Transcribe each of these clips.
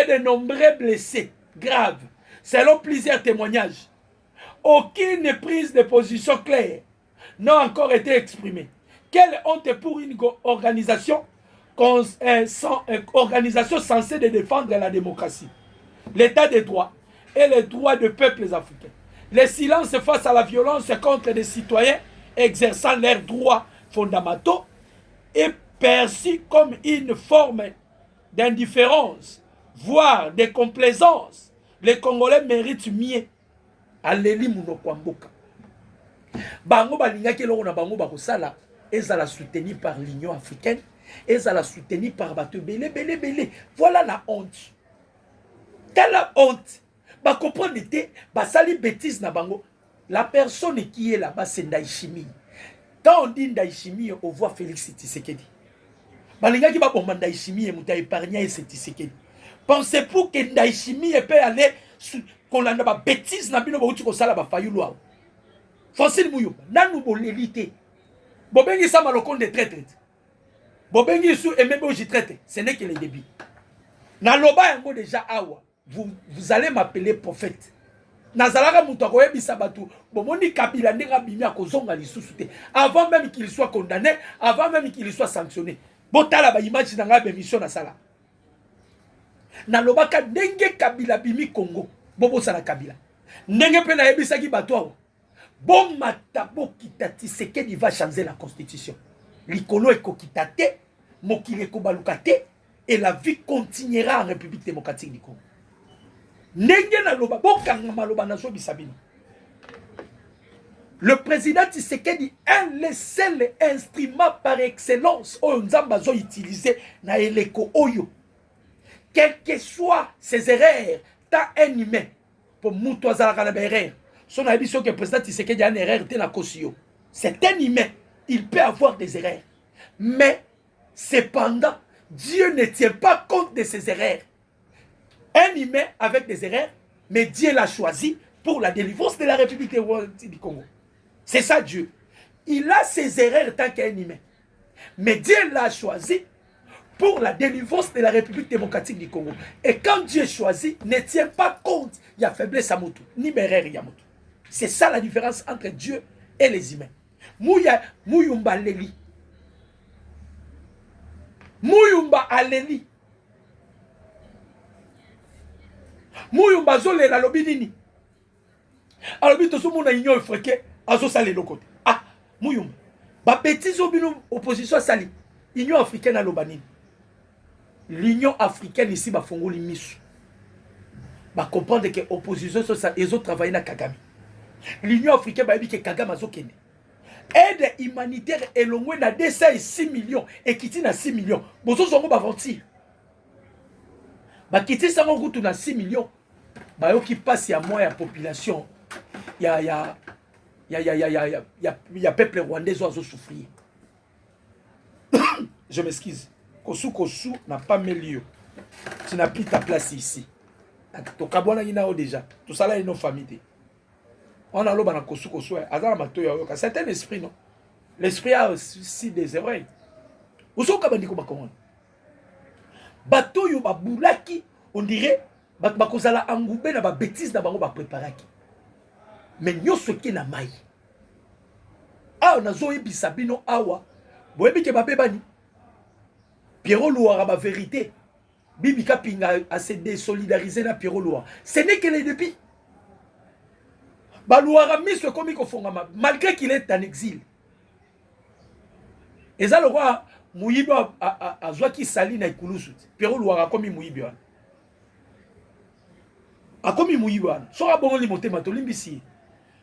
et de nombreux blessés graves. Selon plusieurs témoignages, aucune prise de position claire n'a encore été exprimée. Quelle honte pour une organisation, organisation censée de défendre la démocratie, l'état de droit et les droits des peuples africains. Le silence face à la violence contre des citoyens exerçant leurs droits fondamentaux est perçu comme une forme d'indifférence, voire de complaisance. Les Congolais méritent mieux. Aleli Munokwamboka. Bango balingaki eloko na bango bakosala ezala soutenu par l'Union africaine, ezala soutenu par bato belé. Voilà la honte. Quelle honte. Ba comprendre te basali bêtise na bango. La personne qui est là-bas c'est Ndayishimiye. Quand on dit Ndayishimiye, on voit Félix Tshisekedi. Balingaki ba bomba Ndayishimiye muta épargner et Tshisekedi. Pensez pour que Ndayishimiye peut aller qu'on a ba bêtise na bino ba uti ko sala ba fayulu awo. Facile Mouyumba, nanu bolélité. Bobengi sa malokon de traite. Bobengi sou et même j'y traite. Ce n'est que le début. Naloba yango déjà awa. Vous allez m'appeler prophète. Nazalaka mutako ebisa batu. Bomoni Kabila ndeka bimi akozonga lisusu te. Avant même qu'il soit condamné, avant même qu'il soit sanctionné. Botala ba image na nga bémission na sala. Naloba ka ndenge Kabila bimi Congo. Bobo sala Kabila. Ndenge pe na ebisa ki batu awa. Bon matabo kitati Tshisekedi va changer la constitution. Likolo ekokitate, mokile kobalukate, et la vie continuera en République démocratique du Congo. Nenge na loba, bokanga maloba na so bisabino. Le président Tshisekedi est le seul instrument par excellence oyo nzamba zo utiliser na eleko oyo. Quelles que soient ses erreurs, ta un humain pour muto azalaka na erreur. Son avis sur que le président Tshisekedi a une erreur de la caution. C'est un humain. Il peut avoir des erreurs. Mais, cependant, Dieu ne tient pas compte de ses erreurs. Un humain avec des erreurs, mais Dieu l'a choisi pour la délivrance de la République du Congo. C'est ça Dieu. Il a ses erreurs tant qu'un humain. Mais Dieu l'a choisi pour la délivrance de la République démocratique du Congo. Et quand Dieu choisit, ne tient pas compte, il y a faiblesse à Moutou, ni erreur il y a Moutou. C'est ça la différence entre Dieu et les humains. Mouyumba Leli. Mouyumba Aleli. Mouyumba Zole la lobi nini. Alobi to soumou na union africaine azo sale lokote. Ah, Mouyumba. Ba bêtise obino opposition sali. Union africaine a lobanini. L'Union africaine ici ba fongoli misu. Ba comprendre que opposition ça les autres travaillent na Kagame. L'Union africaine va dire que Kagame a zokene. Aide humanitaire elongwe na 206 millions et kiti na 6 millions. Bozo zongo ba ventir. Ba kiti sango kutu na 6 millions. Ba yo ki passe ya moins ya population. Ya peuple rwandais oiseau souffrir. Je m'excuse. Kosu n'a pas mis lieu. Tu n'as plus ta place ici. To kabwana ina o déjà. Tout ça là est nos familles. On a l'eau dans Kosu, c'est un esprit, non? L'esprit a aussi des erreurs. Où sont les gens qui ont bateau yo babulaki, on dirait, bakozala angoubé na ba bêtise na bango ba préparaki. Mais nyoso ki na mai. Ah, on a zoé bisabino awa. Boyebi ke babebani. Pierrot Louara ba vérité. Bibi Kapinga a se désolidariser na Pierrot Louara. Ce n'est que les débits. Balouara mis ce comique au fond, malgré qu'il est en exil. Et ça, le roi Mouyiba a Zouaki Sali na Ikoulousou. Pierrot Louara a commis Mouyiba. A commis Mouyiba. Sora bon limote matolimbisi.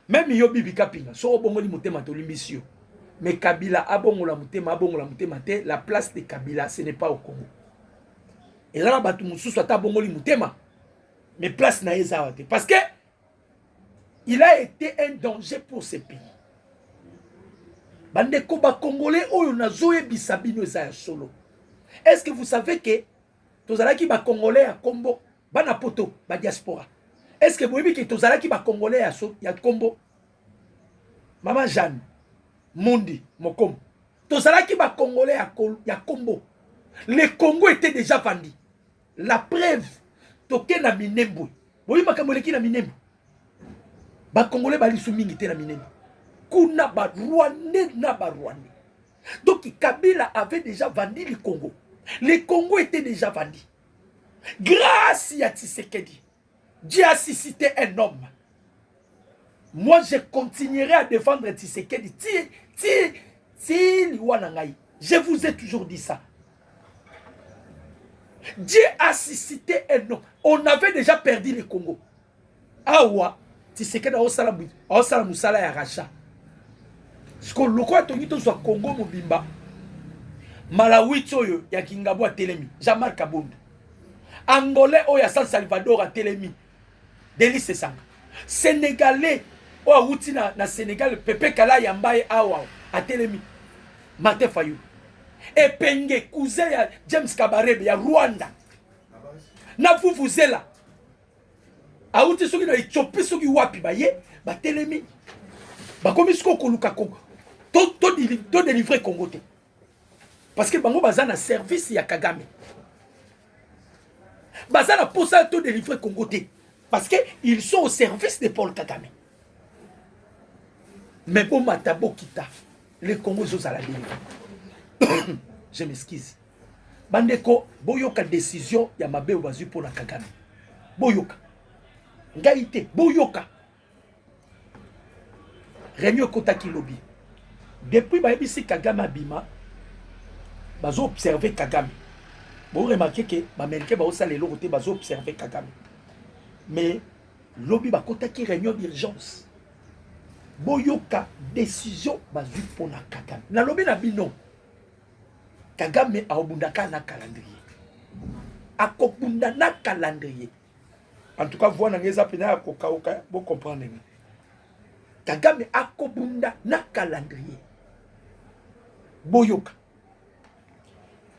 Même Yobi Bikapinga. Sora bon limote matolimbisi. Mais Kabila a bon la mouté, la place de Kabila, ce n'est pas au Congo. Et là, Batoumoussou soit à bon limotema. Mais place na ezawate. Parce que il a été un danger pour ce pays. Bandeko ba Congolais oyo na zoé bisabino za solo. Est-ce que vous savez que tozalaki ba Congolais à Combo, bana poto, ba diaspora. Est-ce que vous savez que tozalaki ba Congolais à Combo? Maman Jeanne, Mondi, Mokom. Tozalaki ba Congolais à Combo. Le Congo était déjà vendu. La preuve, toke na minembo. Boyi makamoleki na minembo. Ba Congolais bali soumingi te na minembo. Kuna ba Rwandais na ba Rwandais. Donc Kabila avait déjà vendu le Congo. Le Congo était déjà vendu. Grâce à Tshisekedi, Dieu a suscité un homme. Moi, je continuerai à défendre Tshisekedi. Je vous ai toujours dit ça. Dieu a suscité un homme. On avait déjà perdu le Congo. Awa, Tshisekedi a osala musala ya rachat. Ce qu'on le croit, ton soit Congo Mobimba. Malawi tsoyo ya Kingabo a Telemi. Jean-Marc Kabound. Angolais oya San Salvador a Telemi. Delis Sesanga. Sénégalais oya wuti na Sénégal Pepe Kala Yambaye awa a Telemi. Martin Fayou. Et Penge cousin ya James Kabarebe ya Rwanda. Na Vuvuzela. A wuti soki na Ethiopie soki wapi ba ye ba Telemi. Ba komi siko koluka Congo. To délivrer Congo te. Parce que bango baza na service ya Kagame. Baza na posa to délivrer Congo te. Parce que ils sont au service de Paul Kagame. Mais bon matabo kita. Le Congo zo la délivrer. Je m'excuse. Bandeko boyoka décision ya mabe obazu pour na Kagame. Boyoka. Ngaite boyoka. Réunion Kotaki lobby. Depuis baebisi Kagame abima, bazo observer Kagame. Vous remarquez que les Américains vont aller l'autre bazo observer Kagame. Mais lobby ba Kotaki réunion d'urgence. Boyoka décision bazu pour na Kagame. Na lobby na bino. Kagame a obundaka na calendrier. A kopunda na calendrier. En tout cas, vous voyez ngeza pena kokaoka, vous comprenez. Kagame a kobunda na calendrier. Boyoka.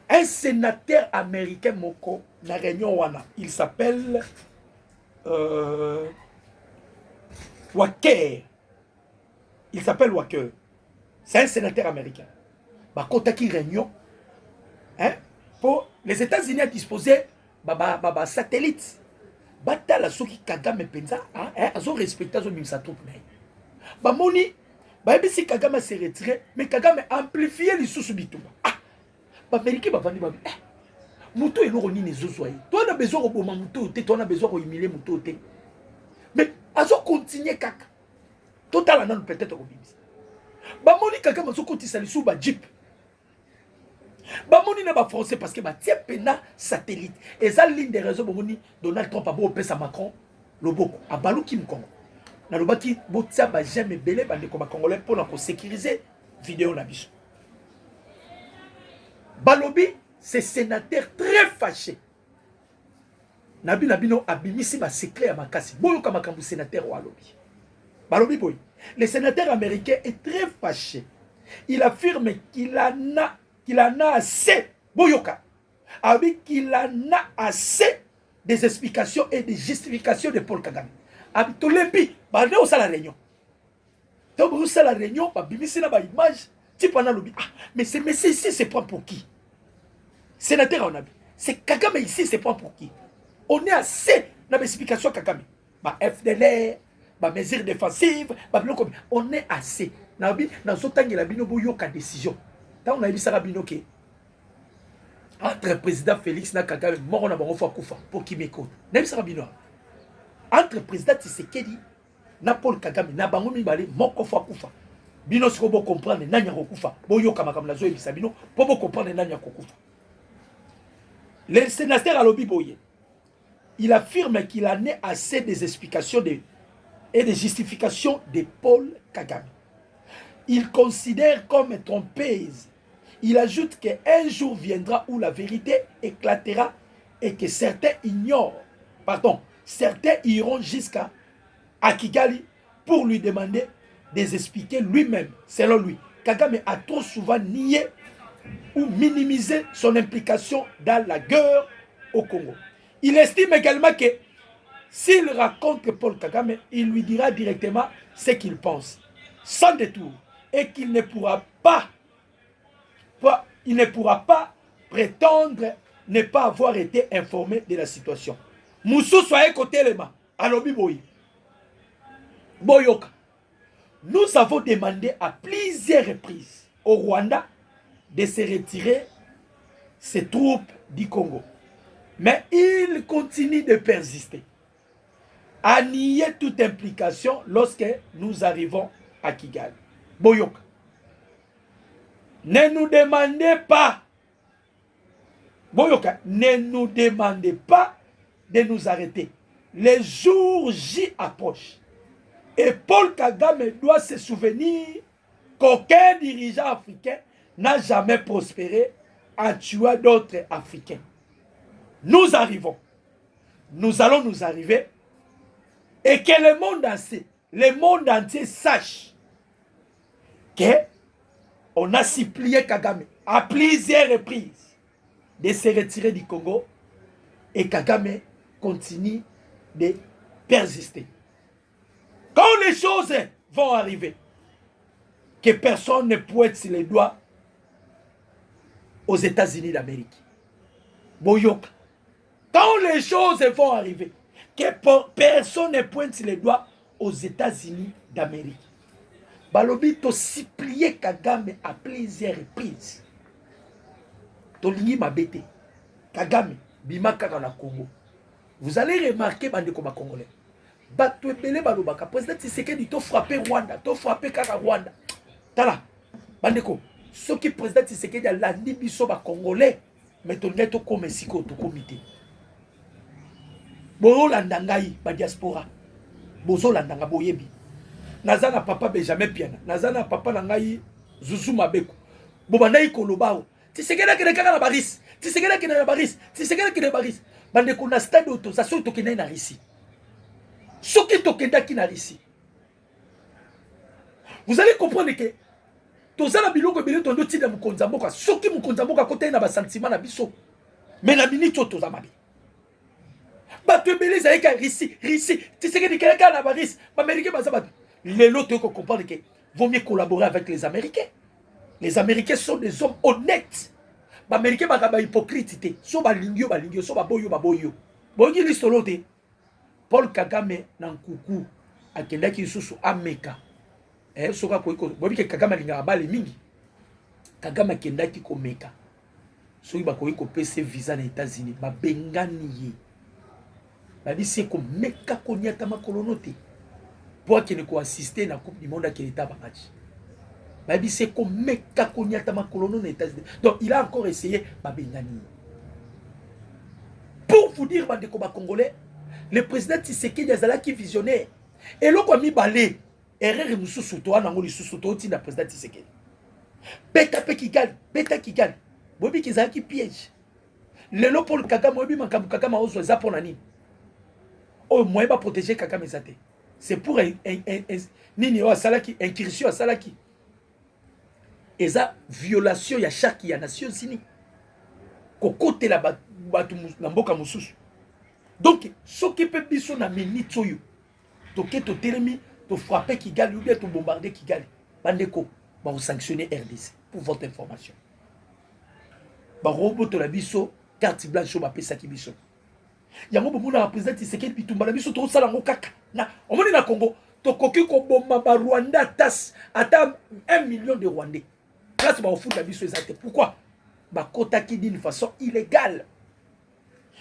Un sénateur américain moko na réunion wana, il s'appelle Walker. Il s'appelle Walker. C'est un sénateur américain. Bah kotaki réunion hein pour les États-Unis à disposer bah satellite. Batala soki Kagame penza hein azo respecter zo mimsa troupe na. Bah moni bah si Kagame s'est retiré mais Kagame amplifié les sous bitumba. Bah Américain bah vandi bah muto eloko nini zozoye. Toi on a besoin de boma muto te, toi on a besoin de humilier muto te. Mais azo continuer kaka. Total nan peut-être au bibis. Bah moni Kagame azo continuer les sous bah jeep. Bah moni na ba français parce que bah tie pena satellite. Et ça ligne des réseaux bah moni Donald Trump a beau pesa Macron loboko a balu kim Congo. Na lobaki botia ba jamais belé ba ndeko ba congolais pour na ko sécuriser vidéo na biso. Balobi c'est sénateur très fâché. Nabi nabino abimisi ba secret ya makasi. Boyo ka makambu sénateur wa lobi. Balobi boy. Le sénateur américain est très fâché. Il affirme qu'il en a assez. Boyoka. Abi qu'il en a assez des explications et des justifications de Paul Kagame. Abi tolebi ba ne osala réunion. Donc vous la réunion ba bimisi na ba image type na lobi. Ah mais c'est ici c'est pas pour qui? Sénateur on a. C'est Kagame ici c'est pas pour qui? On est assez na explication Kagame. Ba FDLR, ba mesures défensives, ba bloko. On est assez. Nabi na zotangela bino boyoka décision. Tant on a vu ça bino ke entre président Félix na Kagame mort na bango fa kufa pour qui m'écoute. Na vu ça bino. Entre président Tshisekedi na Paul Kagame na bango mibale moko fa kufa. Bino siko bo comprendre nanya ko kufa. Boyoka makam na zo ebisa bino pour bo comprendre nanya ko kufa. Le sénateur Alobi Boye, il affirme qu'il en est assez des explications et des justifications de Paul Kagame. Il considère comme trompeuse. Il ajoute qu'un jour viendra où la vérité éclatera et que certains certains iront jusqu'à Kigali pour lui demander de expliquer lui-même, selon lui. Kagame a trop souvent nié ou minimiser son implication dans la guerre au Congo. Il estime également que s'il raconte Paul Kagame, il lui dira directement ce qu'il pense, sans détour, et qu'il ne pourra pas prétendre ne pas avoir été informé de la situation. Moussou soye côté lema. Alobi boy. Boyoka. Nous avons demandé à plusieurs reprises au Rwanda de se retirer ses troupes du Congo. Mais il continue de persister, à nier toute implication lorsque nous arrivons à Kigali. Boyoka. Ne nous demandez pas, Boyoka, ne nous demandez pas de nous arrêter. Les jours J approchent. Et Paul Kagame doit se souvenir qu'aucun dirigeant africain n'a jamais prospéré en tuant d'autres Africains. Nous arrivons. Nous allons nous arriver. Et que le monde entier sache qu'on a supplié Kagame à plusieurs reprises de se retirer du Congo. Et Kagame continue de persister. Quand les choses vont arriver, que personne ne pointe les doigts aux États-Unis d'Amérique. Boyoka. Quand les choses vont arriver, que personne ne pointe les doigts aux États-Unis d'Amérique. Balobi to supplié Kagame à plusieurs reprises. Tolingi mabete. Kagame, bimaka na Congo. Vous allez remarquer, bande comme Congolais. Bato ebele balobaka président Tshisekedi to frapper Rwanda, to frapper kaka Rwanda. Tala, bandeko, ceux qui président Tshisekedi a landi biso ba Congolais, mais to neto comme siko to comité. Bozo landangai ba diaspora. Bozo landanga boyebi. Nazana papa Benjamin Piana, nazana papa nangai Zuzu Mabeko. Bobandai kolobao. Tshisekedi kene kaka na Baris. Tshisekedi kene na Baris. Tshisekedi kene Baris. Bandeko na stade auto, ça so to kene na Russie. Soki tokendaki na Russie. Vous allez comprendre que tozala biloko bele tondo tina mukonza mboka. Soki mukonza mboka kote na ba sentiment na biso. Mais na minute toza mabe. Bato ebele za eka Russie. Tu sais que ni quelqu'un na Paris, Américain baza bato. Les lots ko comprendre que vaut mieux collaborer avec les Américains. Les Américains sont des hommes honnêtes. Les Américains ba hypocrite. So ba lingyo, so ba boyo. Boyo listolote. Paul Kagame Nankuku akendaki susu Ameka. Soka koiko bobi ke Kagame linga bale mingi. Kagame akendaki ko Meka. Soki ba koiko PC visa na États-Unis ba bengani ye. Ba bisi ko Meka ko nyata makolonote. Pour qu'il ne ko assister na Coupe du Monde qui était ba match. Ba bisi ko Meka ko nyata makolono na États-Unis. Donc il a encore essayé ba bengani. Pour vous dire bande ko ba Congolais, le président Tshisekedi azalaki visionnaire. Et l'on a mis balé. Erreur mususu to na ngoli susu to ti na président Tshisekedi. Beta Kigali. Bobi kizaki piège. Le lo Paul Kagame bobi makamu Kagame ozo za pona nini. O moyen ba protéger Kagame zate. C'est pour nini o salaki incursion salaki. Eza violation ya charte ya Nations Unies. Kokote la batu na mboka mususu. Donc, ce qui peut biso na minute oyo, toke to telemi, to frapper Kigali ou bien to bombarder Kigali. Bandeko, ba vous sanctionner RDC pour votre information. Ba robot to la biso carte blanche ba pesa ki biso. Yango bomuna na président Tshisekedi bitumba na biso to sala ngo kaka. Na, omoni na Congo, to koki ko bomba ba Rwanda tas ata 1 million de Rwandais. Grâce ba ofuta biso ezate. Pourquoi? Ba kota ki d'une façon illégale.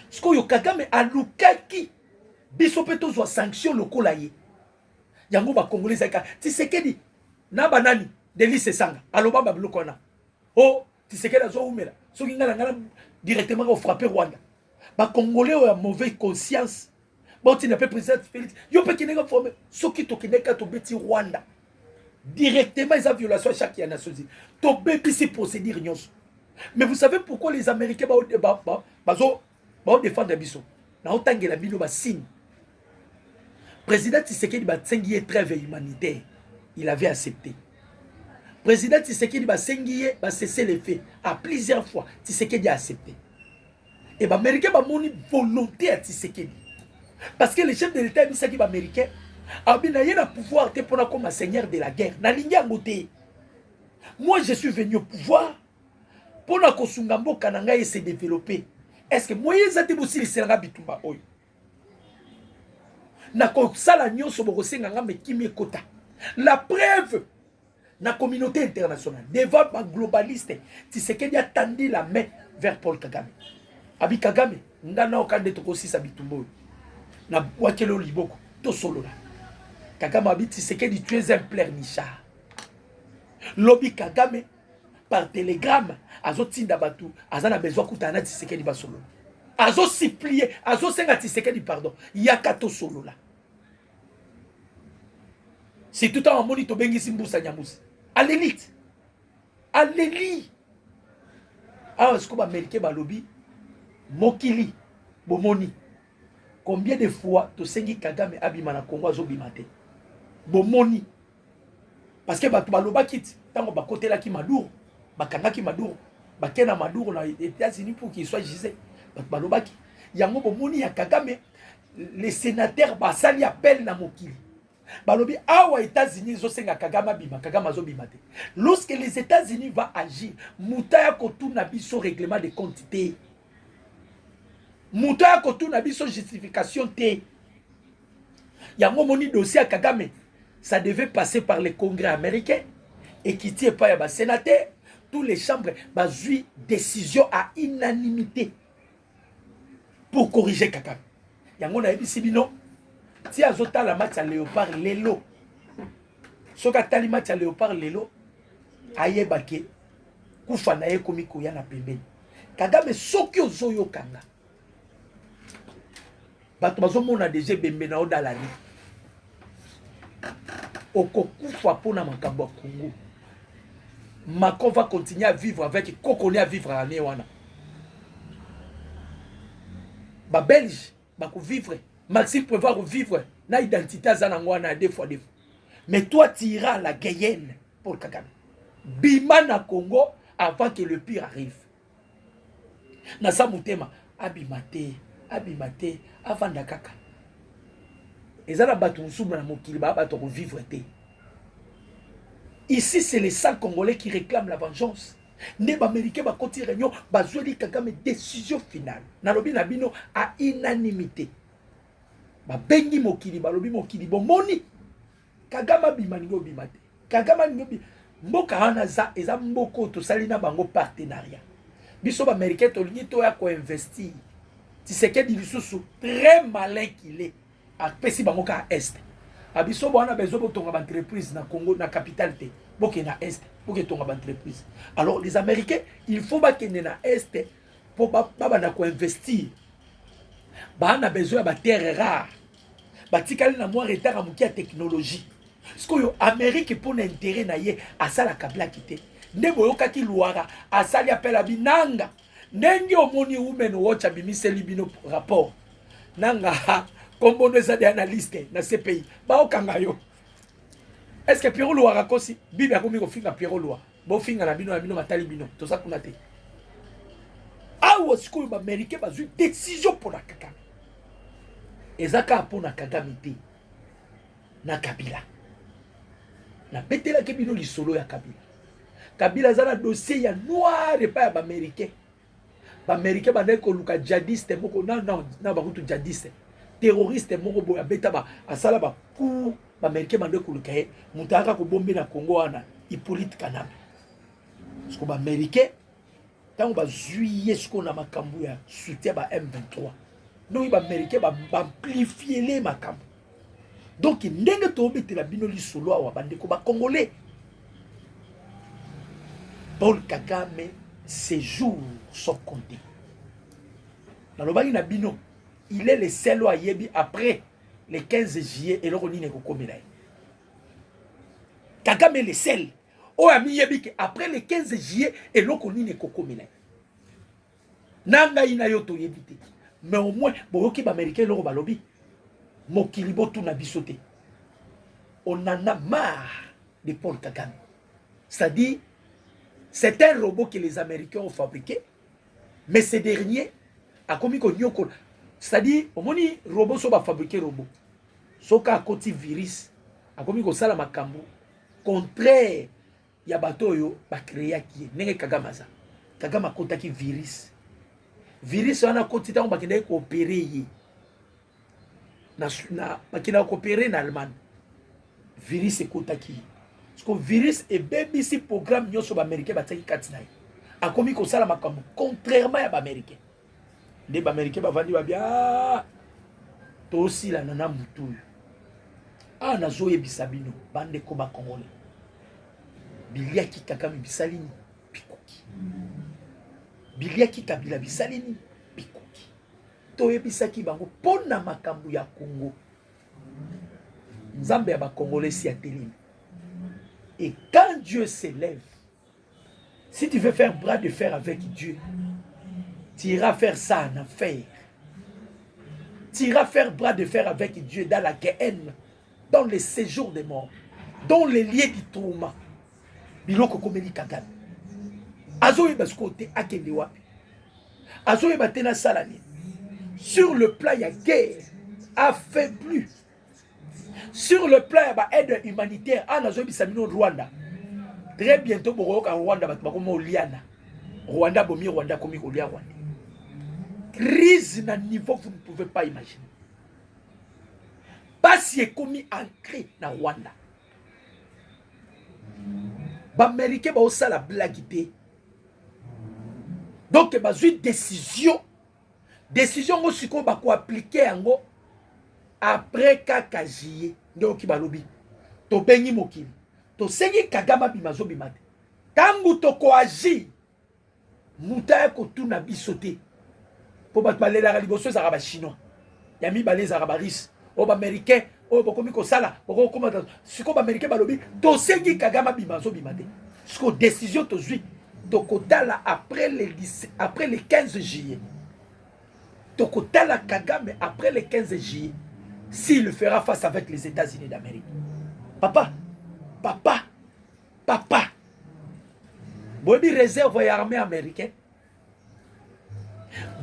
Ce que Kagame a lukaki biso peto zo sanction lokola ye yango ba congolais zaka Tshisekedi na banani Delis Sanga aloba ba biloko na oh Tshisekedi zo umela so ngala ngala directement au frapper Rwanda ba congolais o mauvaise conscience ba ti na pe président Félix yo pe kineka former so ki to kineka to beti Rwanda directement ils ont violation chaque ya Nations Unies to bebisi procédure nyonso. Mais vous savez pourquoi les Américains bazo ba défendre biso na otangela bino ba signe. Président Tshisekedi ba tsengiye trêve humanitaire, il avait accepté. Président Tshisekedi ba sengiye ba cesser les faits à plusieurs fois, Tshisekedi a accepté. Et ba américain ba moni volonté à Tshisekedi. Parce que le chef de l'État misaki ba américain a bien na pouvoir te pona comme seigneur de la guerre. Na linga ngote. Moi je suis venu au pouvoir pour na kosunga mboka na ngai se développer. Est-ce que Moïse a dit aussi le Bitumba oyo? na kosala nyonso bokosenga nga mekimi ekota. La preuve, na communauté internationale, devant ma globaliste, Tshisekedi a tendu la main vers Paul Kagame. Abi Kagame, ngana okande tokosisa bitumbo. Na wakelo liboko, to solo la. Kagame abi Tshisekedi, tu es un pleurnichard. Lobi Kagame, par télégramme, azo tinda batu, azana besoin kutana Tshisekedi basolo. Azo supplier, azo senga Tshisekedi pardon, yakato solo la. C'est tout en moni to bengi simbusa nyamusi. À l'élite. À l'élite. Ah, ce qu'on va américain balobi, mokili, bomoni. Combien de fois to sengi Kagame abima na Congo azobimate? Bomoni. Parce que batu baloba kit, tango bakote la ki Maduro, bakanga ki Maduro, bakena Maduro na États-Unis pour qu'il soit gisé. Batu baloba ki, yango bomoni ya Kagame, les sénateurs basali appel na mokili. Balobi awa États-Unis zo senga Kagame bima Kagame zo bimate. Lorsque les États-Unis va agir, mutaya kotuna biso règlement de compte te. Mutaya kotuna biso justification te. Yango moni dossier à Kagame, ça devait passer par le Congrès américain et qui tient pas ya sénateur, tous les chambres bazui décision à unanimité pour corriger Kagame. Yango na ebisi bino. Si azota la match à Léopard Lelo, soka tali match à Léopard Lelo, ayebake kufa na ye komiko ya na pembeni. Kagame soki ozoyo kanga. Bato bazomona déjà bembe na oda la ri. Oko kufa pona makambo ya Congo. Macron va continuer à vivre avec Kokone à vivre à Néwana. Ba Belge, bako vivre. Maxime Prévost vivre na identité à Zanangwana deux fois. Mais toi, tu iras à la Guyenne pour Kagame. Bima na Congo avant que le pire arrive. Na Samutema, abimate, avant Dakaka. Et ça, la bâton sous la mokili, bâton vivre. Ici, c'est les 100 Congolais qui réclament la vengeance. Les Américains va continuer réunion, bazoueli Kagame décision finale. Nalobi nabino à unanimité. Ba bengi mokili balobi mokili bomoni Kagame bimaningo bimate Kagame ningo mboka wana za eza mboko to salina bango partenariat biso ba américain to lingi to ya ko investir Tshisekedi lisusu très malin qu'il est a pesi bango ka est abiso bwana bezo botonga ba entreprise na Congo na capitale te boke na est boke tonga ba entreprise. Alors les américains il faut ba kende na est pour ba na ko investir. Bah, on a besoin de terres rares. Batikali na moi retard à moukia technologie. Ce que l'Amérique pour l'intérêt naie à ça la kabla kité. Nebo yokaki luara à ça li appelle abinanga. Nengi omoni women watch abimise libino rapport. Nanga kombo neza des analystes na ces pays. Ba okanga yo. Est-ce que Pierrot luara kosi bibi akomi ko finga Pierrot luara. Bo finga na bino matali bino. To ça kuna te. Ah ou est-ce que les Américains ont une décision pour la Kagame? Et ça pour la Kagame na Kabila. Na betela kebino li solo ya Kabila. Kabila zana dossier ya noir et pas ya Américain. Ba Américain ba ndeko luka djihadiste moko non ba kutu djihadiste. Terroriste moko boya beta ba asala ba ku ba Américain ba ndeko luka ye mutaka ko bombe na Congo wana Hippolyte Kanambe. Parce que ba Américain tant que juillet ce qu'on a makambu ya soutien ba M23 donc ba américain ba amplifier les makambu donc ndenge to betela bino li solo wa bandeko ba congolais. Paul Kagame ses jours sont comptés dans le bani na bino il est le seul à yebi après le 15 juillet et le ronine ko komela Kagame le seul. Oh, ami yebi après le 15 juillet et l'oko ni ne kokomela. Nanga ina yoto yebite. Mais au moins, boyoki ba américain loko balobi. Mokilibo tout na bisoté. On en a marre de Paul Kagame. C'est-à-dire, c'est un robot que les Américains ont fabriqué, mais ces derniers a commis qu'on nyoko. C'est-à-dire, au moins, robot so ba fabriqué robot. Soka a koti virus, a commis qu'on sala makambo. Contraire. Ya bato yo ba créer qui nenge Kagame za Kagame akota ki virus wana koti ta ba kende ko opérer na bakina coopérer na Allemagne virus ekotaki parce que virus et BBC programme nyoso ba américain bataki kati na akomi ko sala makambo contrairement ya ba américain nde ba américain bavandi ba bia to sila na mutu nazo yebisa bino bande ko ba congolais biliaki kakami bisalini pikoki biliaki kabila bisalini pikoki to yebisaki bango pona makambo ya Congo nzambe ya ba congolais si atelemi. Et quand Dieu s'élève, si tu veux faire bras de fer avec Dieu, tu iras faire ça en affaire. Tu iras faire bras de fer avec Dieu dans la Gehenna, dans les séjours des morts, dans les lieux du tourment. Biloko komeli kagame. Azo yeba skote akende wapi. Azo yeba tena salani. Sur le plan ya guerre, affaibli. Sur le plan de l'aide humanitaire, Rwanda. Très bientôt, Rwanda va Rwanda, Rwanda, Rwanda. Crise na niveau vous ne pouvez pas imaginer. Pas si est commis ancré na Rwanda. Les Américains vont aussi la blague. Donc, il y a une décision. Décision aussi qu'on va appliquer en gros. Après kakajiye ndo kibalobi to bengi mokili to sengi kagama bimazo bimate tangu to koaji muta ko tuna bisote po bat balela ga liboso za ba chinois ya mi baleza ga baris o ba américain o bokomi ko sala boko komata siko ba américain balobi to sengi kagama bimazo bimate siko décision to zui to kotala après le 15 juillet to kotala kagame après le 15 juillet. S'il fera face avec les États-Unis d'Amérique. Papa. Boyebi réserve et armée américaine.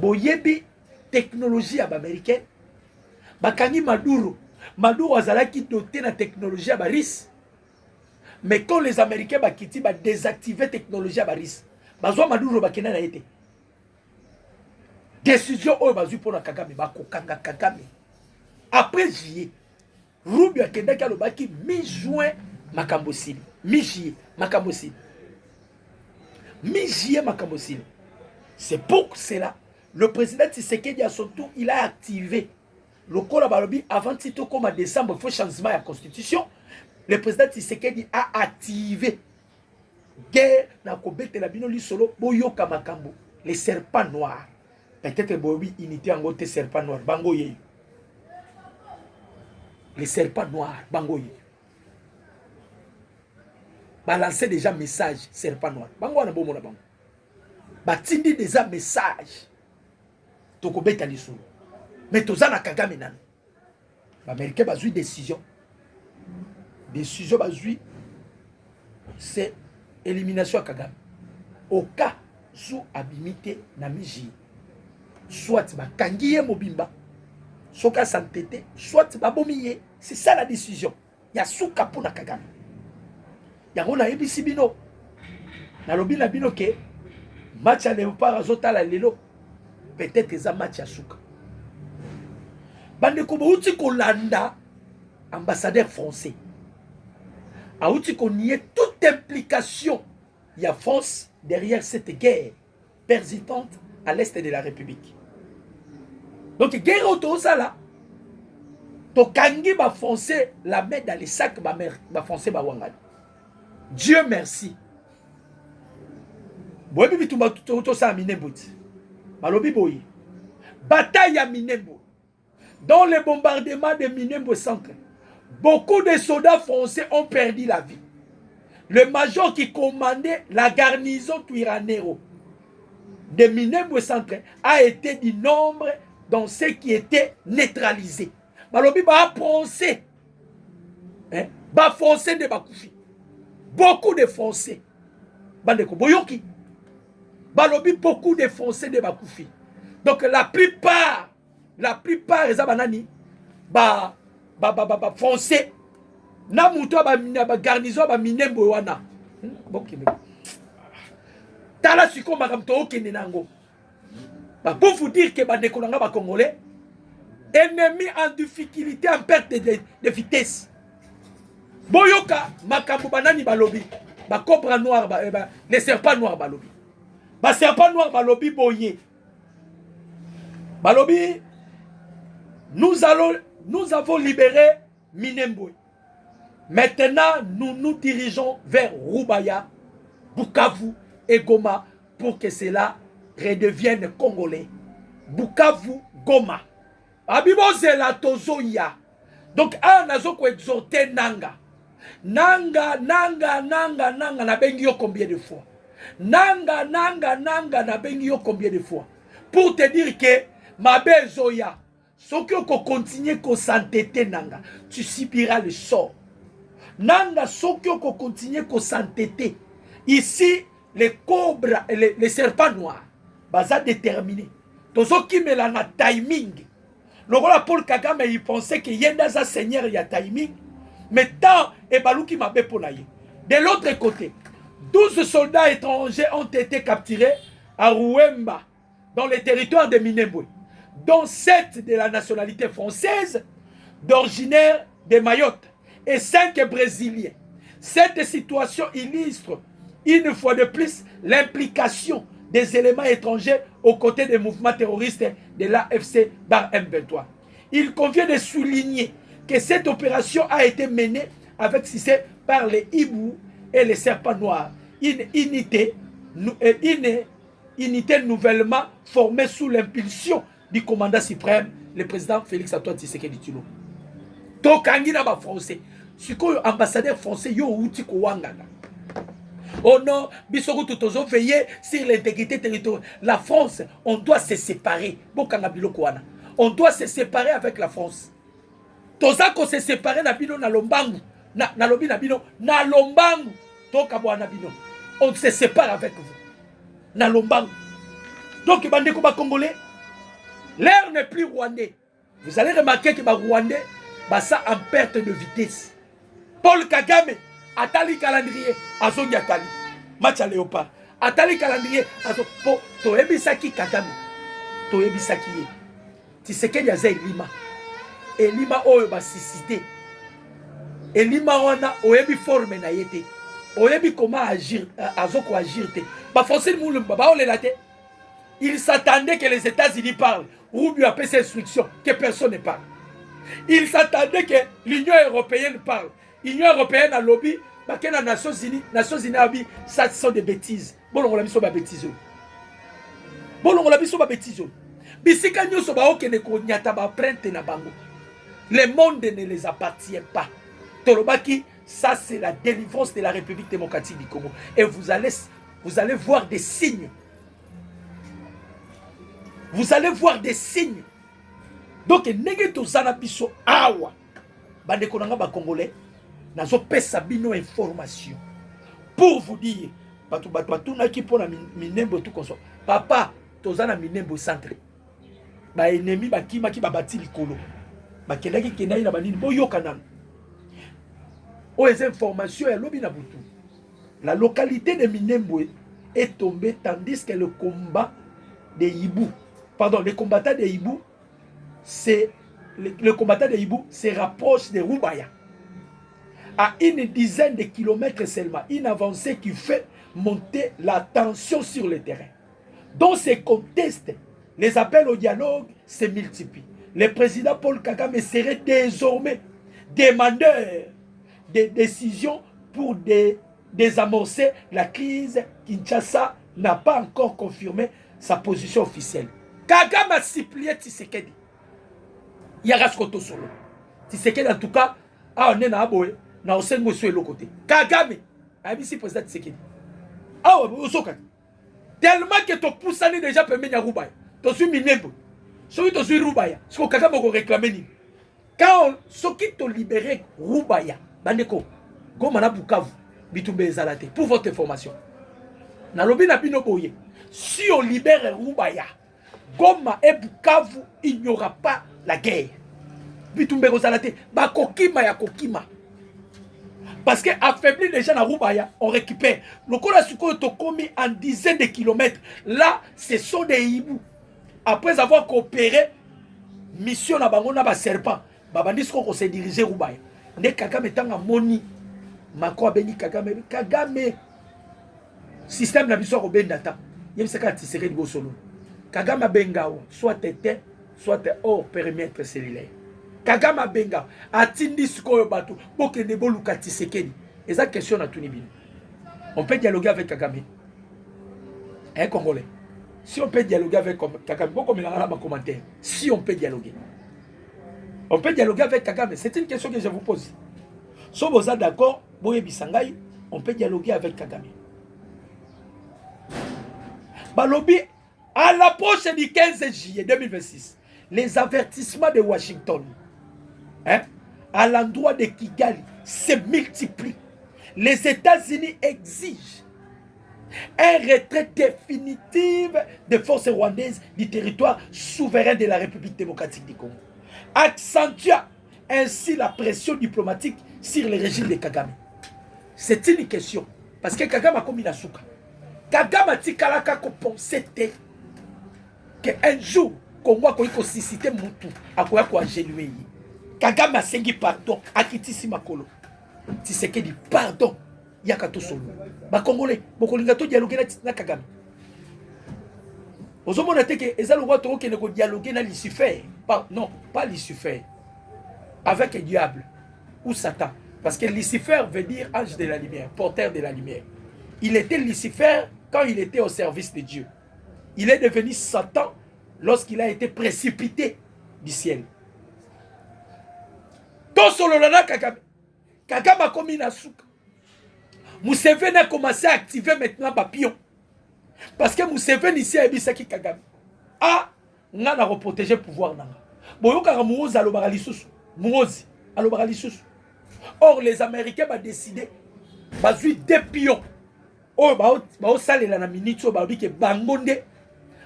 Boyebi technologie américaine. Bakangi Maduro. Maduro azalaki doté na technologie à Baris. Mais quand les Américains bakiti ba désactiver technologie à Baris. Bazwa Maduro bakena na été. Décision oyo bazui pour na Kagame bakokanga Kagame. Après juillet, Rubio akendaki alobaki mi-juin makambosili. Mi-juillet makambosili. Mi-juillet makambosili. C'est pour cela le président Tshisekedi à son tour, il a activé le col balobi avant Tito comme en décembre, il faut changement de la constitution. Le président Tshisekedi a activé guerre na kobete la bino li solo boyoka makambo les serpents noirs. Peut-être bobi unité en gote serpent noir bango yeyo. Les serpents noirs, bangoye. Balancer déjà message, serpent noir. Bango na bomo na bango. Batindi déjà message. Toko beta lisolo. Mais tozana Kagame nan. L'Américain bazui décision. Décision bazui c'est élimination à Kagame. Au cas sous abimité na miji. Soit ba kangiye mobimba. Soka santete, soit babomiye. C'est ça la décision. Il y a souka pour na Kagame. Il y a una ebisi bino. Na lobi na bino ke match à léopard azota la lelo. Peut-être ça match à souka. Bande ko bouti ko landa ambassadeur français. A outi ko nier toute implication. Il y a France derrière cette guerre persistante à l'est de la République. Donc, guerre auto ça là. To kangi ba français la mettre dans les sacs ba français ba wangani. Dieu merci. Boyebi bitumba to sa Minembo. Malobi boyi. Bataille à Minembo. Dans le bombardement de Minembo centre, beaucoup de soldats français ont perdu la vie. Le major qui commandait la garnison Tuiranero de Minembo centre a été du nombre dans ceux qui étaient neutralisés. Balobi ba français. Ba français de Bakoufi. Beaucoup de français. Bandeko boyoki. Balobi beaucoup de français de Bakoufi. Donc la plupart les abanani ba français na muto ba garnison ba Minembo wana. Bokime. Tala siko makam to okende nango. Pour vous dire que bandeko nanga ba congolais ennemi en difficulté, en perte de vitesse. Boyoka, makambo banani balobi, ba cobra noir, les serpents noirs balobi. Ba serpent noir balobi boye. Balobi, nous avons libéré Minembwe. Maintenant, nous nous dirigeons vers Rubaya, Bukavu et Goma pour que cela redevienne congolais. Bukavu, Goma. Abibo zela tozoya. Donc, a nazo ko exhorter Nanga. Nanga, na bengi yo combien de fois? Nanga, na bengi yo combien de fois? Pour te dire que, ma belle Zoya, ce que tu continues à s'entêter, Nanga, tu subiras le sort. Nanga, ce que tu continues à s'entêter. Ici, les cobras, les serpents noirs, baza déterminé. Tous ceux qui me l'ont timing. Le roi Paul Kagame, il pensait qu'il y a un seigneur, il y a timing. Mais tant, et balouki m'a béponaye. De l'autre côté, 12 soldats étrangers ont été capturés à Rouemba, dans le territoire de Minembwe, dont 7 de la nationalité française, d'originaire de Mayotte, et 5 brésiliens. Cette situation illustre une fois de plus l'implication des éléments étrangers aux côtés des mouvements terroristes de l'AFC M23. Il convient de souligner que cette opération a été menée avec succès par les hiboux et les serpents noirs, une unité nouvellement formée sous l'impulsion du commandant suprême, le président Félix Antoine Tshisekedi Tshilombo. Tokangi na ba français, sikoyo ambassadeur français yo uti ko wangana. Oh non, bisoko tutozo veiller sur l'intégrité territoriale. La France, on doit se séparer. Bokanga biloko wana. On doit se séparer avec la France. Tozako se séparer na bino na lombangu. Na lobi na bino na lombangu. Toka bwana bino. On se sépare avec vous. Na lombangu. Donc bandeko ba congolais, l'air n'est plus rwandais. Vous allez remarquer que ba rwandais basa en perte de vitesse. Paul Kagame atali calendrier azongi atali match à léopard atali calendrier azo po to ebisaki Kagame to ebisaki ye Tshisekedi aza elima oyo basisité elima wana oyebi forme na yete oyebi comment agir azoko agir te ba français mulumba ba olela te. Il s'attendait que les États-Unis parlent. Rubio a fait ses instructions que personne ne parle. Il s'attendait que l'Union européenne parle. L'Union européenne a lobby, parce que les Nations Unies a dit ça sont des bêtises. Bon, on l'a mis sur ma bêtise. Bon, on l'a mis sur ma bêtise. Bisika nyoso ba okene ko nyata ba prente na bango. Le monde ne les appartient pas. Tolobaki, ça c'est la délivrance de la République démocratique du Congo. Et vous allez voir des signes. Vous allez voir des signes. Donc, negeto zana biso awa. Bande konanga ba congolais. Nazo pesa bino information. Pour vous dire, batu na ki pona Minembwe tout comme ça. Papa, tozana Minembwe centre. Ba ennemi ba kima ki ba bati likolo. Ba kelaki kenai na banini boyoka nan. O les informations ya lobi na butu. La localité de Minembwe est tombée tandis que le combat des Hibou, les combattants des Hibou, le combattant des Hibou se rapproche de Rubaya. À une dizaine de kilomètres seulement, une avancée qui fait monter la tension sur le terrain. Dans ces contextes, les appels au dialogue se multiplient. Le président Paul Kagame serait désormais demandeur de décisions pour désamorcer la crise. Kinshasa n'a pas encore confirmé sa position officielle. Kagame a supplié Tshisekedi. Yaraskoto solo. Tshisekedi en tout cas, on est na aboé, na osengo sur le côté. Kagame a dit si président Tshisekedi. Ah ouais, osoka. Tellement que ton poussani déjà permet de Rubaya. Tu suis Minembwe. Celui tu suis Rubaya. Ce que Kagame a réclamé ni. Quand ceux qui t'ont libéré Rubaya, bandeko, Goma na Bukavu, bitumbe ezalate. Pour votre information. Na lobi na bino boye. Si on libère Rubaya, Goma et Bukavu, il n'y aura pas la guerre. Bitumbe ezalate. Ba kokima ya kokima. Parce que affaibli déjà dans Rubaya, on récupère. Le Kola Suko est commis en dizaines de kilomètres. Là, ce sont des hiboux. Après avoir coopéré mission na bango na ba serpent babandi siko se diriger Rubaya nde Kagame tanga moni mako abengi Kagame système na biso ko benda ta yebisaka Tshisekedi go solo Kagame bengawo soit éteint soit hors périmètre cellulaire Kagame benga atindi siko bato bokende boluka Tshisekedi eza question na tuni bino on peut dialoguer avec Kagame un Congolais. Si on peut dialoguer avec Kagame, beaucoup de commentaires. Si on peut dialoguer. On peut dialoguer avec Kagame. C'est une question que je vous pose. Si vous êtes d'accord, on peut dialoguer avec Kagame. Balobi, à l'approche du 15 juillet 2026, les avertissements de Washington à l'endroit de Kigali se multiplient. Les États-Unis exigent un retrait définitif des forces rwandaises du territoire souverain de la République démocratique du Congo, accentuant ainsi la pression diplomatique sur le régime de Kagame. C'est une question, parce que Kagame a commis la souka. Kagame a dit qu'on pensait qu'un jour, Congo a suscité Moutou, a quoi genué. Kagame a sengi pardon, a quitté Makolo. Tu sais qu'il dit pardon. Yakato solo ba congolais bokolinga to dialoguer na Kagame ozomona teke ezalo wa to kene ko dialoguer na Lucifer non pas Lucifer avec le diable ou Satan parce que Lucifer veut dire ange de la lumière, porteur de la lumière. Il était Lucifer quand il était au service de Dieu. Il est devenu Satan lorsqu'il a été précipité du ciel. To solo na Kagame a commis na souka. Museveni a commencé à activer maintenant papillon. Parce que Museveni ici a dit Kagame. Ah, on a protéger le pouvoir. Boyoka Mourozi alobara lisusu. Mourozi alobara lisusu. Or, les Américains ont décidé de deux pions. Oh, bah, salé la minute, bah, que Bangonde,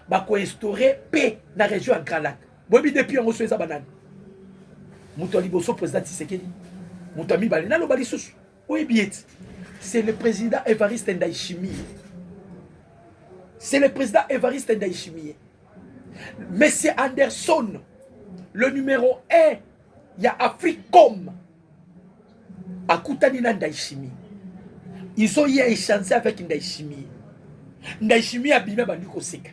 bah, instaurer paix dans la région à Grand Lac. Bobi deux pions, on se fait ça banane. Moutali Bosso, président Tshisekedi. Moutami Balina, l'obali lisusu. Oui, bien. C'est le président Évariste Ndayishimiye. C'est le président Évariste Ndayishimiye. Monsieur Anderson, le numéro 1, il y a Africom. À Koutanina Ndayishimiye. Ils ont eu échangé avec Ndayishimiye. Ndayishimiye a bimé Bandiko Seka.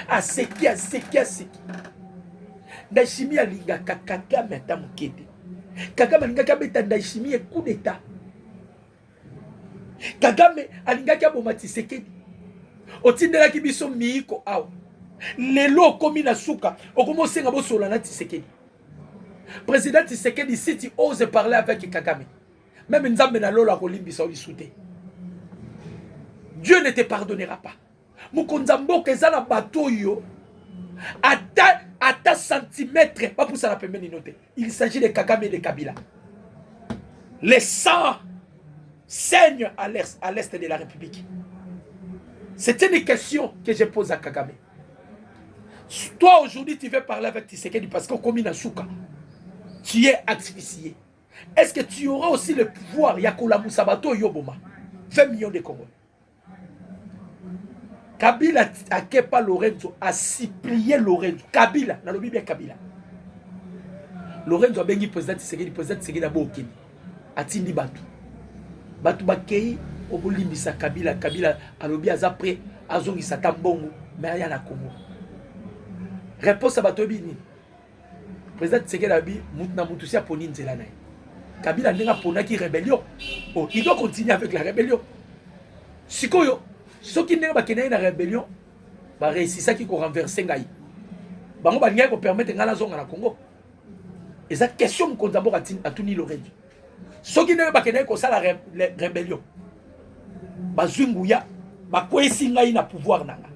A Seki. Ndayishimiye a linga Kagame à Tamukete. Kagame a linga Kabeta Ndayishimiye coup d'état. Kagame alingaki aboma Tshisekedi otindelaki biso miiko awa lelo komi na suka okomosenga bosola na Tshisekedi. Président Tshisekedi, si tu oses parler avec Kagame, même Nzambe na lolo akolimbisa olisute, Dieu ne te pardonnera pas. Mukonzambo kezana bato yo ata centimètre pas pour ça la pembeni note. Il s'agit de Kagame et de Kabila. Les sangs saigne à l'est de la République. C'est une question que je pose à Kagame. Toi, aujourd'hui, tu veux parler avec Tshisekedi parce qu'on commis dans Souka. Tu es asphyxié. Est-ce que tu auras aussi le pouvoir, Yakola Moussabato Yoboma, 20 millions de Congolais? Kabila a Kepa Lorenzo, a supplié Lorenzo. Kabila, dans le Bible, Kabila. Lorenzo a bengi président Tshisekedi a Bokeni. A Tindi Batu. Batu bakei obolimbisa Kabila alobi aza prêt azongisa tambongo mais aya na Congo. Réponse à bato bini. Président Tshisekedi abi mutna mutusi aponi nzela na. Kabila ndenga pona ki rébellion. Oh, il doit continuer avec la rébellion. Sikoyo, soki ndenga bakena na rébellion, ba réussissa ki ko renverser ngai. Bango ba ngai ko permettre ngala zonga na Congo. Eza question mkonzambo atuni Lorenzo. Ce qui n'est pas que la rébellion. Bazunguya, bakwesi ngai na pouvoir nanga.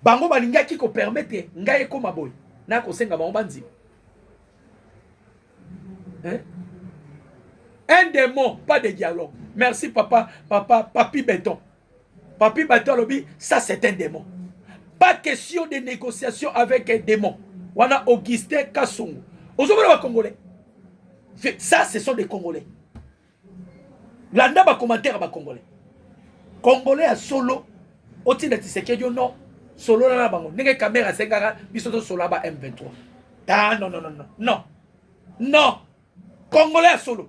Bango balinga ki ko permettre ngai ko maboy. Na ko senga bango banzi. Un démon, pas de dialogue. Merci papi béton. Papi béton lobby, ça c'est un démon. Pas question de négociation avec un démon. Wana Augustin Kassongo. Ozomona Congolais. Ça, ce sont des Congolais. Landa ba commentaire ba Congolais. Congolais à solo. Otina Tshisekedi non. solo na bango ndenge caméra sengaka biso to solo ba M23. Ah non non non non non non congolais à solo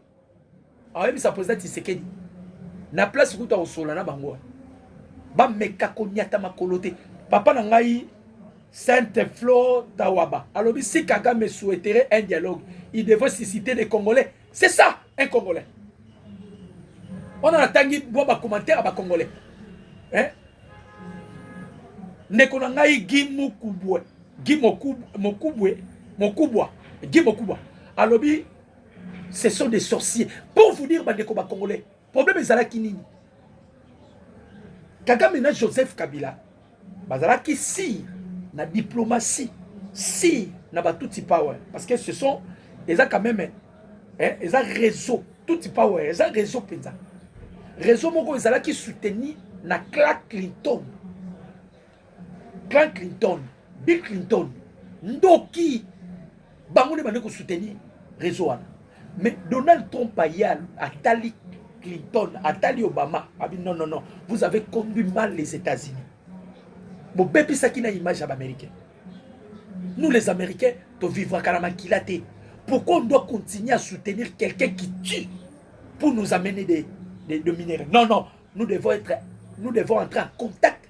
ah oui ça président Tshisekedi na place kuta au solo na bango ba meka ko nyata makolote papa na ngai Sainte Flo Tawaba alors si Kagame souhaiterait un dialogue il devrait susciter des Congolais c'est ça un Congolais on a tangi bo ba commentaire ba Congolais hein ndeko na ngai Gimokubwe Gimokubwa alobi ce sont des sorciers pour vous dire bandeko ba Congolais problème ezalaki nini Kagame na Joseph Kabila bazalaki si na diplomatie si na batuti power parce que ce sont ils ont quand même hein ils ont réseau tout power ils ont réseau penza réseau moko ezalaki soutenu na Clinton Bill Clinton ndoki bango ne bande ko soutenir réseau wana mais Donald Trump ayal atali Clinton atali Obama abi non non non vous avez conduit mal les États-Unis bon bébé ça qui n'a image américaine nous les Américains to vivre kalamakilate pourquoi on doit continuer à soutenir quelqu'un qui tue pour nous amener des minéraux non non nous devons entrer en contact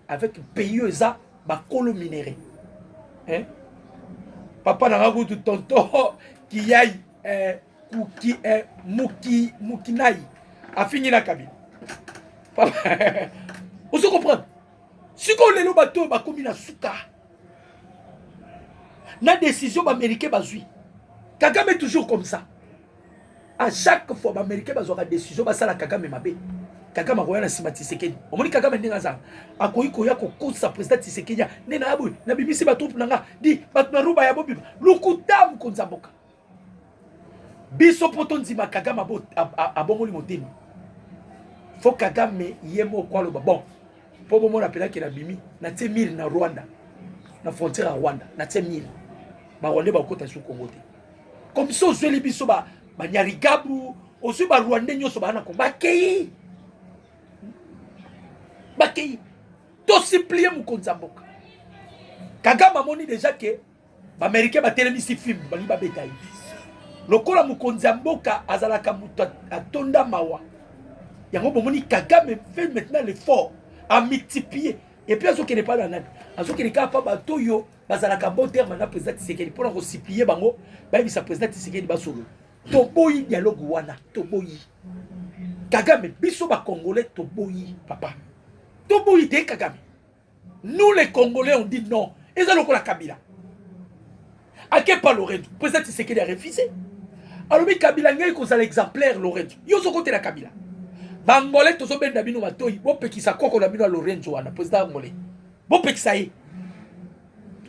avec pays eza ba kolo minéré hein papa na rago tout tonton qui yaï qui mukinai a fini la cabine papa on se comprend si ko lelo bato ba komi na suka na décision américaine bazui Kagame toujours comme ça à chaque fois américain bazwa décision basala Kagame mabe Kagame akoya na sima Tshisekedi omoni Kagame ndinga za akoyi koya ko kosa président Tshisekedi nena abu na bimisi batroupe nanga di batu na ruba ya bobi lukutam konza boka biso poto nzima Kagame abongoli motema fo Kagame yemo kwalo bon po bomo na pela ke na bimi na tie 1000 na Rwanda na frontière à Rwanda na tie 1000 ba Rwanda ba kota su Congo te comme ça ozeli biso ba nyarigabu osu ba Rwanda nyoso ba na ko bakei to supplier mukonza mboka Kagame amoni déjà que ba américain ba telemisi film bali ba betayi lokola mukonza mboka azalaka mutu atonda mawa yango bomoni Kagame fait maintenant l'effort à multiplier et puis azo kene pas na nani azo kene ka pa bato yo bazalaka bon terme na président Tshisekedi pour recyplier bango ba bisa président Tshisekedi ba solo to boyi dialogue wana to boyi Kagame biso ba Congolais to boyi papa to boyi te Kagame nous les Congolais on dit non et ça lokola Kabila à quel pas Lorenzo président Tshisekedi a refusé alors mais Kabila ngai ko ça l'exemplaire Lorenzo yo so côté la Kabila Bangolais to so benda bino matoi bo pekisa koko na bino Lorenzo wana président ngolais bo pekisa yi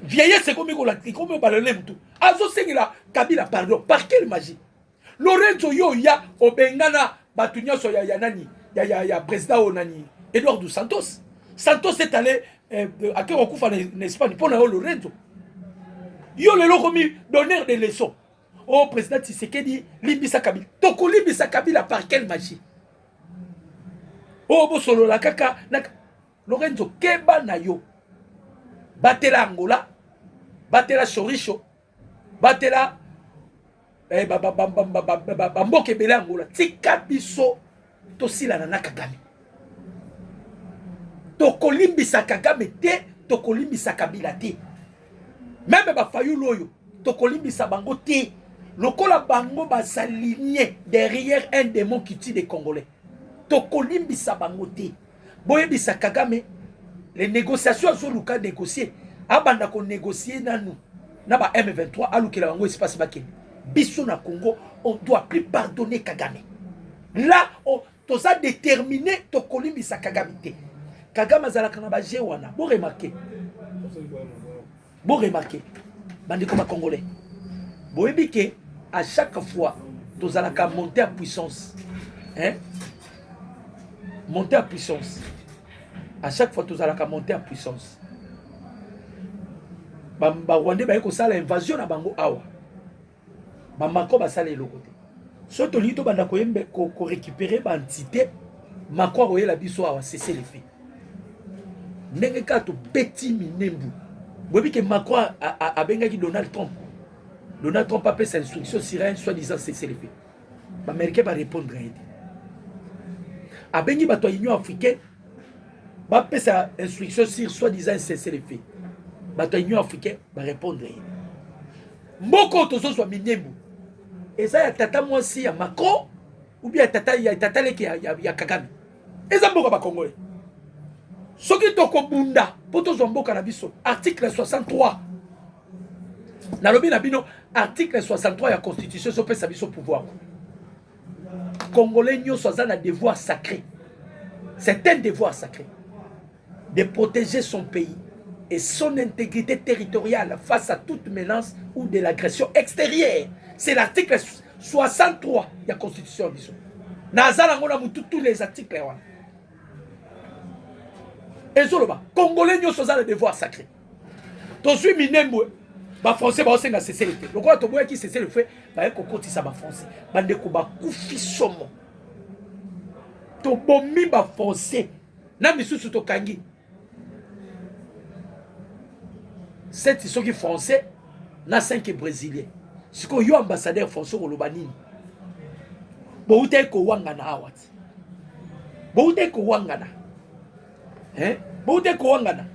vieillesse comme la comme balele mtu azo sengila Kabila pardon par quelle magie Lorenzo yo ya obengana batunya so ya nani ya président onani Eduardo dos Santos est allé à Kerokufa en Espagne pour Lorenzo yo le komi donner des leçons au président Tshisekedi limbisa Kabila toko limbisa Kabila par quelle magie oh bo solo la kaka Lorenzo keba na yo batela Angola batela Sorisho batela bamboke bele Angola tika biso tosila na Kagame tokolimbisa Kagame te tokolimbisa Kabila te même ba fayulu oyo tokolimbisa bango te lokola bango basaligné derrière un démon qui tue des Congolais tokolimbisa bango te boyebisa Kagame les négociations sur luka négocier abanda ko négocier nanu na ba M23 alukela bango espace bakeni biso na Congo on doit plus pardonner Kagame là on toza déterminé tokolimbisa Kagame te Kagame azalaka na ba jewana bo remarquer bandi comme Congolais boyebi ke à chaque fois tozalaka monter en puissance hein monter en puissance à chaque fois tozalaka monter en puissance ba Rwanda ba ko sala invasion na bango awa ba mako ba sala eloko te so to lito banda ko yembe ko récupérer ba entité mako roye la biso awa cesser les faits N'engeka to beti minembu. Bobi que Macron a bengaki Donald Trump. Donald Trump a fait sa instruction sur un soi-disant cessez-le-feu. L'Américain va répondre à aider. A bengi bato Union africaine va faire sa instruction sur soi-disant cessez-le-feu. Bato Union africaine va répondre à aider. Moko to soit minembu. Et ça y a tata moi aussi ya Macron ou bien tata leki ya Kagame. Et ça mboka ba Congolais. Soki toko bunda poto zomboka na biso article 63. Nalobi na bino article 63 ya constitution so pesa biso pouvoir. Congolais nyonso aza na devoir sacré. C'est un devoir sacré de protéger son pays et son intégrité territoriale face à toute menace ou de l'agression extérieure. C'est l'article 63 de la Constitution. Nazala ngona mutu tous les articles. Et Zoloba, Congolais nous sommes le devoir sacré. Tu suis minembo, ba français ba osenga cesser le fait. Le quoi to boya qui cesser le fait, ba ko kotisa ba français. Bande ko ba kufi somo. To bomi ba français. Na misusu to kangi. C'est ceux qui français, na 5 brésiliens. Si ko yo ambassadeur français au Lobanini. Bo ute ko wangana awat. Bo ute ko wangana. Hein? Bo ute ko wangana.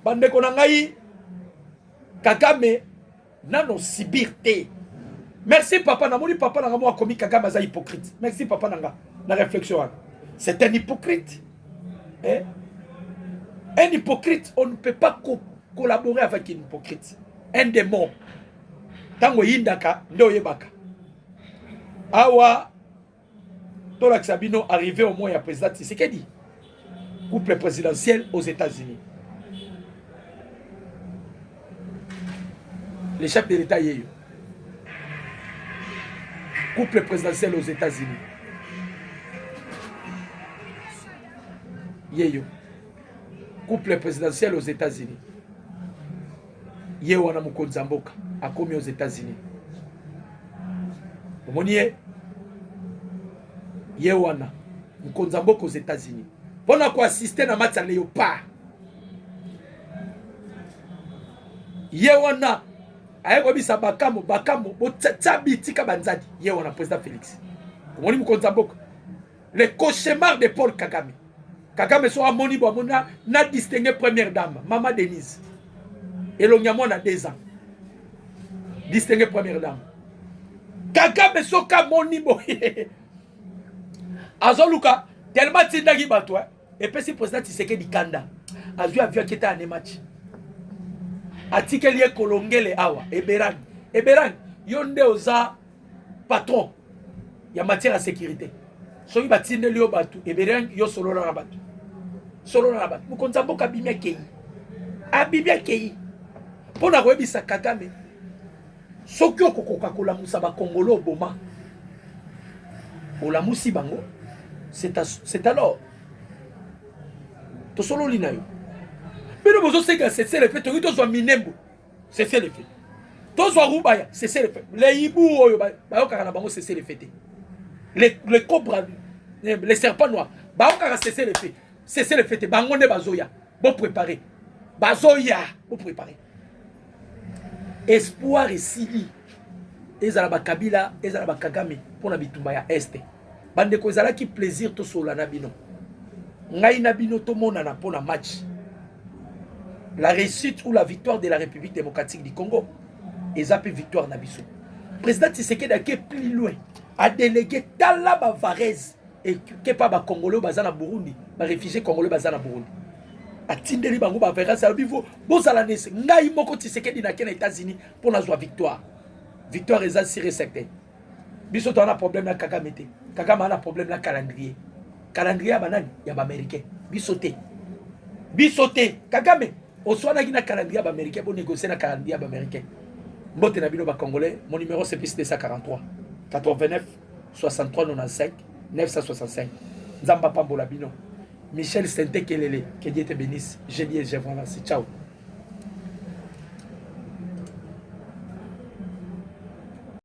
Bande ko ngai Kagame nano sibirte. Merci papa namoni papa nanga mo akomi Kagame za hypocrite. Merci papa nanga na réflexion. C'est un hypocrite. Hein? Un hypocrite, on ne peut pas collaborer avec un hypocrite. Un démon. Tango yindaka, ndo yebaka. Awa, Tola Sabino arrivé au moins à président Tshisekedi. Couple présidentiel aux États-Unis. Les chefs de l'État yeyo. Couple présidentiel aux États-Unis. Yeyo. Couple présidentiel aux États-Unis. Yewana Mukonzamboka a commis aux États-Unis. Monier Yewana Mukonzamboka aux États-Unis. Pour quoi assister à match à Léopard. Yewana ayebisa bakamo botsabi tika banzadi. Yewana président Félix. Moni Mukonzamboka. Le cauchemar de Paul Kagame. Kagame soit moni bo mona na distingué première dame, Maman Denise. Et l'Onyamon a 2 ans. Distingué première dame. Kagame soka moni bo. Azoluka tellement tindagi batwa et puis si président Tshisekedi Kanda a vu avion qui était en match. Article ye kolongele awa Eberang. Eberang yonde oza patron. Ya matière à sécurité. Soki batinde lio batu Eberang yo solo na batu. Solo na batu. Mukonzamboka bimia kei. Abibia kei. Pona koyebisa Kagame. Soki okokoka kolamusa ba Congolo boma. Olamusi bango. C'est alors. To solo linayo. Mais nous besoin c'est que c'est le fait to zo minembo. C'est le fait. To zo rubaya, c'est le fait. Les hibou oyo ba okaka na bango c'est le fait. Les cobras, les serpents noirs, ba okaka c'est le fait. C'est le fait. Bango ne bazoya. Bon préparé. Bazoya, bon préparé. Espoir et sili. Ezala ba Kabila, ezala ba Kagame pour na bitumba ya este. Bande ko ezala ki plaisir to sola na bino. Ngai na bino to mona na pona match. La réussite ou la victoire de la République démocratique du Congo. Ezape victoire na biso. Président Tshisekedi a été plus loin. A délégué Tala Bavarez et que pas ba Congolais bazana Burundi, ba réfugiés Congolais bazana Burundi. A tindeli bango ba Varez à bivo. Bozala nese ngai moko Tshisekedi na kena États-Unis pour na joie victoire. Victoire est assurée certain. Biso to na problème na Kagame te. Kagame a problème na calendrier. Calendrier banani ya ba américain. Biso te. Biso te. Kagame au soit na calendrier ba américain pour négocier na calendrier ba américain. Mbote na bino ba Congolais, mon numéro c'est plus 243 89 63 95 965. Nzamba Pambola bino. Michel Sente Kelele, que Dieu te bénisse. Je dis et je vous remercie. Ciao.